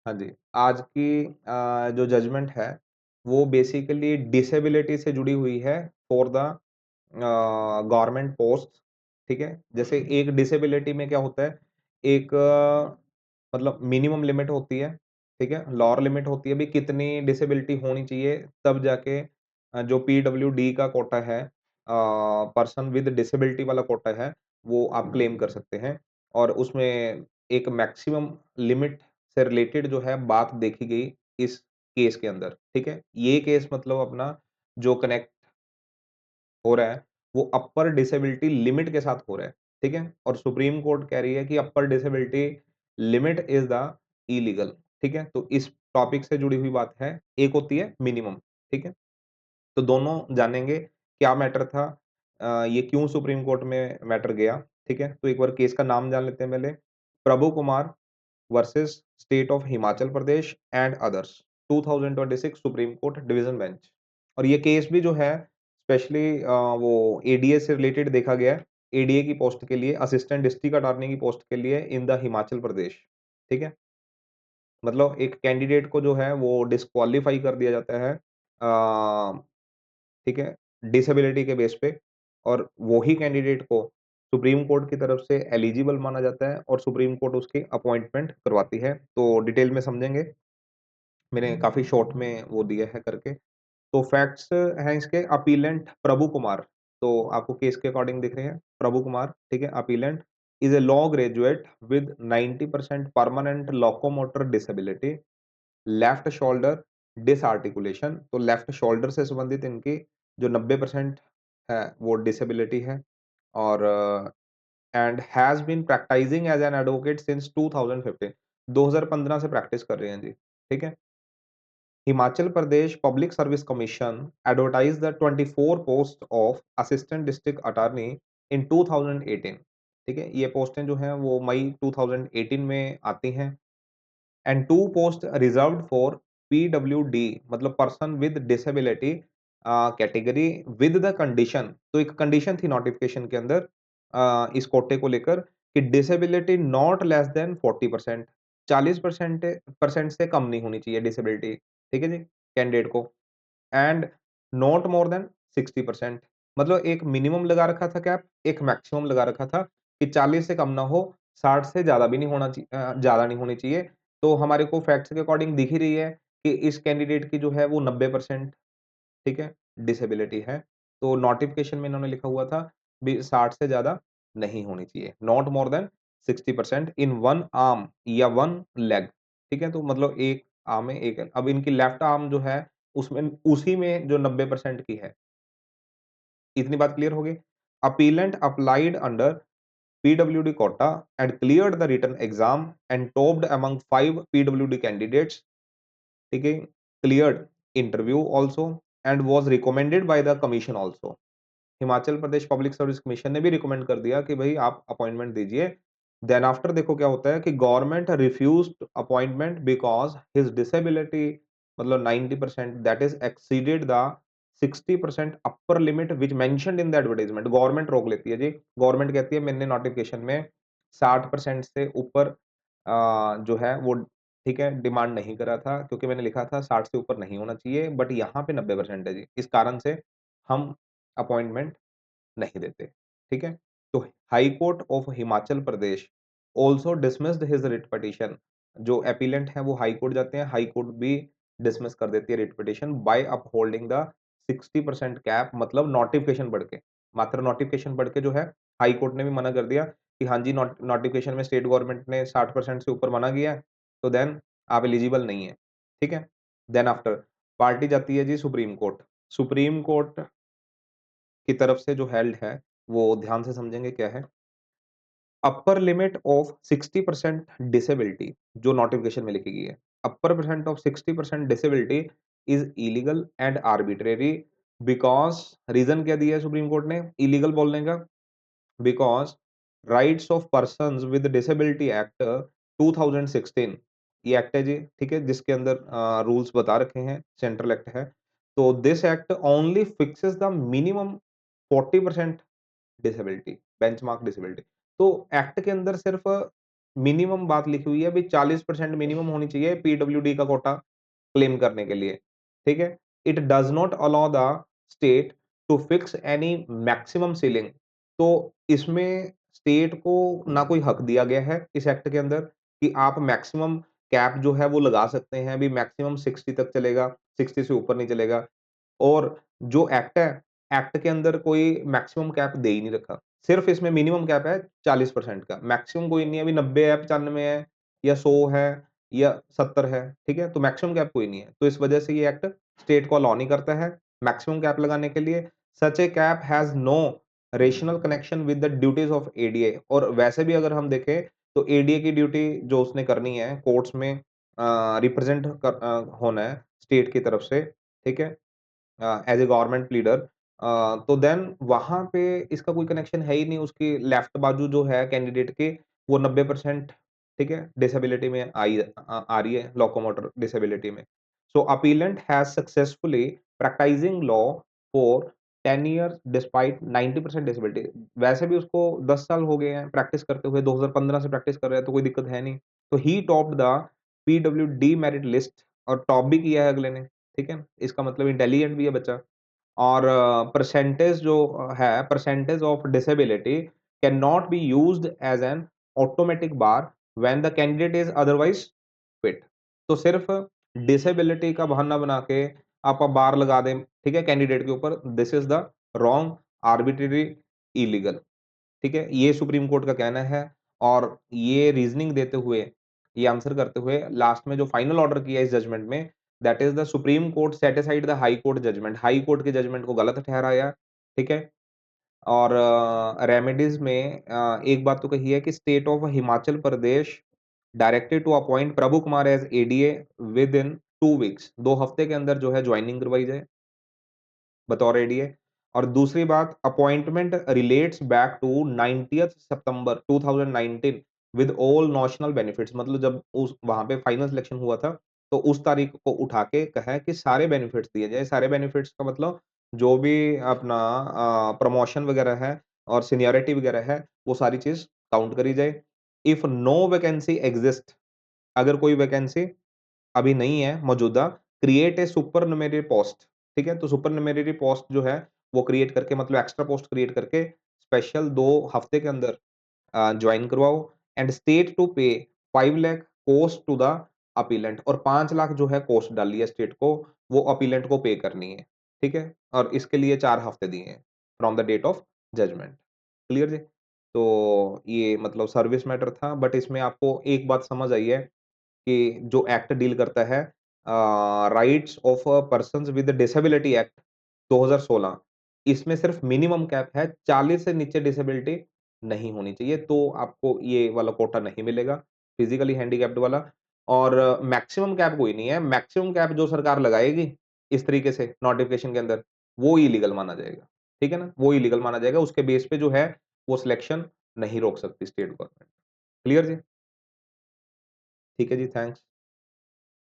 हाँ जी, आज की जो जजमेंट है, वो बेसिकली डिसेबिलिटी से जुड़ी हुई है फॉर द गवर्नमेंट पोस्ट, ठीक है? जैसे एक डिसेबिलिटी में क्या होता है, एक मतलब मिनिमम लिमिट होती है, ठीक है? लोअर लिमिट होती है, भई कितनी डिसेबिलिटी होनी चाहिए, तब जाके जो पीडब्ल्यूडी का कोटा है पर्सन विद डिसेबिलिटी वाला कोटा है, वो आप क्लेम कर सकते हैं और उसमें एक मैक्सिमम लिमिट से रिलेटेड जो है बात देखी गई इस केस के अंदर, ठीक है? ये केस मतलब अपना जो कनेक्ट हो रहा है, वो अपर डिसेबिलिटी लिमिट के साथ हो रहा है, ठीक है? और सुप्रीम कोर्ट कह रही है कि upper disability limit is the illegal, ठीक है? तो इस टॉपिक से जुड़ी हुई बात है, एक होती है मिनिमम, ठीक है? तो दोनों जानेंगे क्या मैटर था ये क्यों सुप्रीम कोर्ट में मैटर गया, ठीक है? तो एक बार केस का नाम जान लेते हैं पहले, Prabhu Kumar versus state of Himachal Pradesh and others 2026 supreme court division bench. और ये केस भी जो है स्पेशली वो एडीए से रिलेटेड देखा गया है। एडीए की पोस्ट के लिए असिस्टेंट डिस्ट्रिक्ट अटॉर्नी की पोस्ट के लिए इन द हिमाचल प्रदेश, ठीक है? मतलब एक कैंडिडेट को जो है वो डिस्क्वालीफाई कर दिया जाता है ठीक है? डिसेबिलिटी के बेस पे और वो ही कैंडिडेट को सुप्रीम कोर्ट की तरफ से एलिजिबल माना जाता है और सुप्रीम कोर्ट उसकी अपॉइंटमेंट करवाती है। तो डिटेल में समझेंगे। मैंने काफ़ी शॉर्ट में वो दिया है करके। तो फैक्ट्स हैं इसके अपीलेंट प्रभु कुमार, तो आपको केस के अकॉर्डिंग दिख रहे हैं, प्रभु कुमार, ठीक है? Appellant is a law graduate with 90% permanent locomotor disability, left shoulder disarticulation, तो लेफ्ट शोल्डर से संबंधित इनकी जो 90% है, वो डिसेबिलिटी है और and has been practicing as an advocate since 2015 2015 से प्रैक्टिस कर रहे हैं जी, ठीक है? Himachal Pradesh public service commission advertised the 24 post of assistant district attorney in 2018, ठीक है? ये पोस्टें जो हैं वो मई 2018 में आती हैं and 2 post reserved for PWD मतलब person with disability category with the condition, तो एक कंडीशन थी नोटिफिकेशन के अंदर इस कोटे को लेकर कि disability not less than 40%, 40% percent से कम नहीं होनी चाहिए डिसेबिलिटी, ठीक है जी? कैंडिडेट को एंड नॉट मोर देन 60%, मतलब एक मिनिमम लगा रखा था कैप, एक मैक्सिमम लगा रखा था कि 40 से कम ना हो, 60 से ज़्यादा भी नहीं होना ज़्यादा नहीं होनी चाहिए। तो हमारे को फैक्ट्स के अकॉर्डिंग दिख ही रही है कि इस कैंडिडेट की जो है वो 90% ठीक है, डिसेबिलिटी है। तो नोटिफ़िकेशन में इन्होंने लिखा हुआ था भी 60 से ज़्यादा नहीं होनी चाहिए, not more than 60% in one arm या वन लेग, ठीक है? तो मतलब एक आर्म है, एक है। अब इनकी लेफ्ट आर्म जो है, उसमें उसी में जो 90% की है। इतनी बात क्लियर हो गई? Appellant applied under PWD quota and cleared the written exam and topped among 5 PWD candidates, ठीक है? Cleared interview also and was recommended by the commission also. Himachal Pradesh public service commission ने भी रिकमेंड कर दिया कि भई आप अपॉइंटमेंट दीजिए। देन आफ्टर देखो क्या होता है कि government refused appointment because his disability मतलब 90% that is exceeded the 60% upper limit which mentioned in the advertisement, government रोक लेती है जी। गवर्नमेंट कहती है मैंने नोटिफिकेशन में 60% से ऊपर जो है वो ठीक है, डिमांड नहीं करा था क्योंकि मैंने लिखा था 60 से ऊपर नहीं होना चाहिए बट यहाँ पे 90% है जी। इस कारण से हम अपॉइंटमेंट नहीं देते, ठीक है? तो high court of Himachal Pradesh also dismissed his writ petition, जो एपीलेंट हैं वो हाई कोर्ट जाते हैं, हाई कोर्ट भी डिसमिस कर देती है writ petition by upholding the 60% cap मतलब नोटिफिकेशन पढ़ के, मात्र नोटिफिकेशन पढ़ के जो है हाई कोर्ट ने भी मना कर दिया कि हाँ जी नोटिफिकेशन में स्टेट गवर्नमेंट ने 60% से ऊपर मना किया है, तो देन आप एलिजिबल नहीं है, ठीक है? देन आफ्टर पार्टी जाती है जी सुप्रीम कोर्ट। सुप्रीम कोर्ट की तरफ से जो हेल्ड है, वो ध्यान से समझेंगे क्या है। अपर लिमिट ऑफ 60% डिसेबिलिटी जो नोटिफिकेशन में लिखी गई है। Upper percent of 60% disability is illegal and arbitrary because reason क्या दिया है सुप्रीम कोर्ट ने इल्लीगल बोलने का? Because rights of persons with disability act 2016 ये एक्ट है जी, ठीक है? जिसके अंदर रूल्स बता रखे हैं, सेंट्रल एक्ट है। तो this act only fixes the minimum 40% disability, benchmark disability. तो एक्ट के अंदर सिर्फ़ मिनिमम बात लिखी हुई है अभी 40% मिनिमम होनी चाहिए पीडब्ल्यूडी का कोटा क्लेम करने के लिए, ठीक है? It does not allow the state to fix any maximum ceiling. तो इसमें स्टेट को ना कोई हक दिया गया है इस एक्ट के अंदर कि आप मैक्सिमम कैप जो है वो लगा सकते हैं, अभी मैक्सिमम 60 तक चलेगा, 60 से ऊपर नहीं चलेगा। और जो एक्ट है, एक्ट के अंदर कोई मैक्सिमम कैप दे ही नहीं रखा। सिर्फ़ इसमें मिनिमम कैप है 40% का, मैक्सिमम कोई नहीं है, अभी 90 है, 95 है या 100 है या 70 है, ठीक है? तो मैक्सिमम कैप कोई नहीं है। तो इस वजह से ये एक्ट स्टेट को अलाउ नहीं करता है मैक्सिमम कैप लगाने के लिए। Such a cap has no rational connection with the duties of ADA. और वैसे भी अगर हम देखें तो एडीए की ड्यूटी जो उसने करनी है कोर्ट्स में रिप्रेज़ेंट होना है स्टेट की तरफ से, ठीक है? एज़ ए गवर्नमेंट लीडर तो देन वहाँ पे इसका कोई कनेक्शन है ही नहीं, उसकी लेफ्ट बाजू जो है कैंडिडेट की वो 90% ठीक है, डिसेबिलिटी में आ रही है लोकोमोटर डिसेबिलिटी में। So appellant has successfully practicing law for 10 years despite 90% disability. वैसे भी उसको 10 साल हो गए हैं प्रैक्टिस करते हुए, 2015 से प्रैक्टिस कर रहा है तो कोई दिक्कत है नहीं। तो ही topped the PWD merit list और टॉप भी किया है अगले ने। ठीक है? इसका मतलब इंटेलिजेंट भी है बच्चा। और परसेंटेज जो है percentage of disability can not be used as an automatic bar when the candidate is otherwise fit. तो सिर्फ़ डिसेबिलिटी का बहाना बना के आप बार लगा दें, ठीक है, कैंडिडेट के ऊपर, this is the wrong, arbitrary, illegal. ठीक है? ये सुप्रीम कोर्ट का कहना है और ये रीज़निंग देते हुए, ये आंसर करते हुए लास्ट में जो फाइनल ऑर्डर किया इस जजमेंट में, that is the supreme court set aside the high court judgement. High court के जजमेंट को गलत ठहराया, ठीक है? और रेमेडीज़ में एक बात तो कही है कि state of Himachal Pradesh directed to appoint Prabhu Kumar as ADA within 2 weeks. 2 हफ्ते के अंदर जो है जॉइनिंग करवाई जाए। बतौर एडीए और दूसरी बात appointment relates back to 90th September 2019 with all notional benefits. मतलब जब उस वहाँ पे फाइनल सिलेक्शन हुआ था, तो उस तारीख को उठा के कहा है कि सारे बेनिफिट्स दिए जाएँ। सारे बेनिफिट्स का मतलब जो भी अपना प्रमोशन वगैरह है और सीनियॉरिटी वगैरह है, वो सारी चीज़ काउंट करी जाए। इफ नो वैकेंसी एक्सिस्ट, अगर कोई वैकेंसी अभी नहीं है मौजूदा, क्रिएट ए सुपरनुमेररी पोस्ट, ठीक है? तो सुपरनुमेररी पोस्ट जो है, वो क्रिएट करके मतलब एक्स्ट्रा पोस्ट क्रिएट करके स्पेशल 2 हफ्ते के अंदर जॉइन करवाओ and state to pay 5 lakh cost to the appellant और 5 लाख जो है कॉस्ट डाली है स्टेट को, वो अपीलेंट को पे करनी है, ठीक है? और इसके लिए 4 हफ्ते दिए हैं, from the date of judgment. Clear जी? तो ये मतलब सर्विस मैटर था, बट इसमें आपको एक बात समझ आई है कि जो एक्ट डील करता है rights of persons with disability act 2016 इसमें सिर्फ मिनिमम कैप है 40 से नीचे डिसेबिलिटी नहीं होनी चाहिए तो आपको ये वाला कोटा नहीं मिलेगा फिजिकली हैंडीकैप्ड वाला और मैक्सिमम कैप कोई नहीं है मैक्सिमम कैप जो सरकार लगाएगी इस तरीके से नोटिफिकेशन के अंदर वो इलीगल माना जाएगा ठीक है ना वो इलीगल माना जाएगा उसके बेस पे जो है वो सिलेक्शन नहीं रोक सकती स्टेट गवर्नमेंट क्लियर जी ठीक है जी थैंक्स